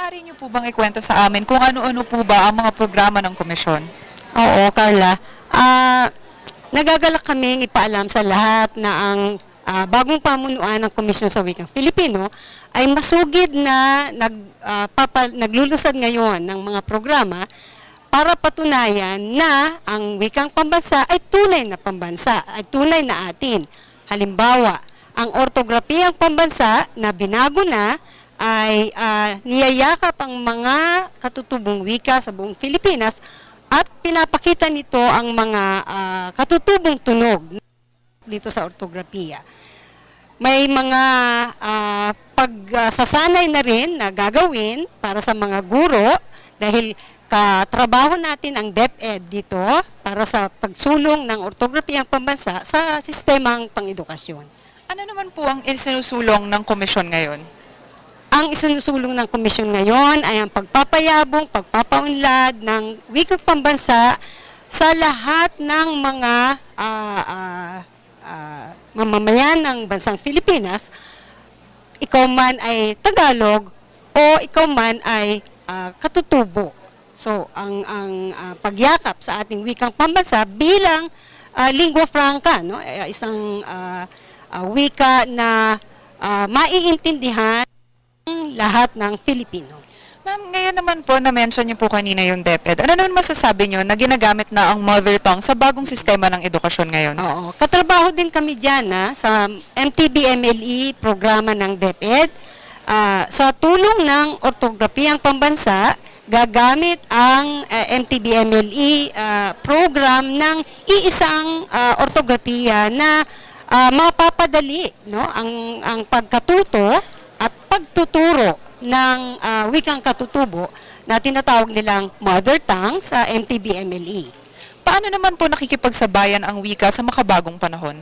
Maaari niyo po bang ikwento sa amin kung ano-ano po ba ang mga programa ng komisyon? Oo, Carla. Nagagalak kaming ipaalam sa lahat na ang bagong pamunuan ng Komisyon sa Wikang Filipino ay masugid na naglulusad ngayon ng mga programa para patunayan na ang wikang pambansa ay tunay na pambansa, ay tunay na atin. Halimbawa, ang ortografiyang pambansa na binago na ay niyayakap ang mga katutubong wika sa buong Pilipinas at pinapakita nito ang mga katutubong tunog dito sa ortografiya. May mga pagsasanay na rin na gagawin para sa mga guro dahil katrabaho natin ang DepEd dito para sa pagsulong ng ortografiyang pambansa sa sistemang pang-edukasyon. Ano naman po ang isinusulong ng komisyon ngayon? Ang isinusulong ng komisyon ngayon ay ang pagpapayabong, pagpapaunlad ng wikang pambansa sa lahat ng mga mamamayan ng bansang Pilipinas, ikaw man ay Tagalog o ikaw man ay katutubo. So, ang pagyakap sa ating wikang pambansa bilang lingua franca, no? Isang wika na maiintindihan lahat ng Filipino. Ma'am, ngayon naman po, na-mention niyo po kanina yung DepEd. Ano naman masasabi niyo na ginagamit na ang mother tongue sa bagong sistema ng edukasyon ngayon? Oo. Katrabaho din kami dyan sa MTB-MLE programa ng DepEd. Sa tulong ng ortografiyang pambansa, gagamit ang MTB-MLE program ng iisang ortografiya na mapapadali, no, ang pagkatuto at pagtuturo ng wikang katutubo na tinatawag nilang mother tongue sa MTB-MLE. Paano naman po nakikipagsabayan ang wika sa makabagong panahon?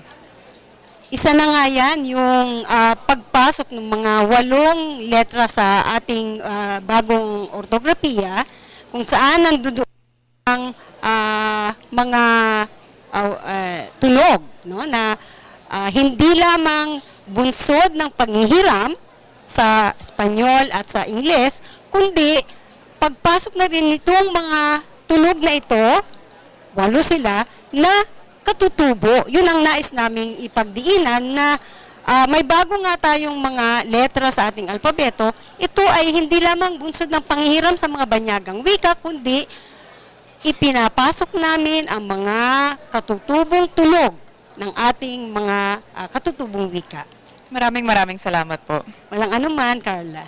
Isa na nga yan yung pagpasok ng mga 8 letra sa ating bagong ortografiya kung saan nandoon ang mga tunog, no, na hindi lamang bunsod ng panghihiram sa Espanyol at sa Ingles, kundi pagpasok na rin nitong mga tunog na ito, 8 sila, na katutubo. Yun ang nais naming ipagdiinan na may bago nga tayong mga letra sa ating alpabeto. Ito ay hindi lamang bunsod ng panghihiram sa mga banyagang wika, kundi ipinapasok namin ang mga katutubong tunog ng ating mga katutubong wika. Maraming salamat po. Walang anuman, Carla.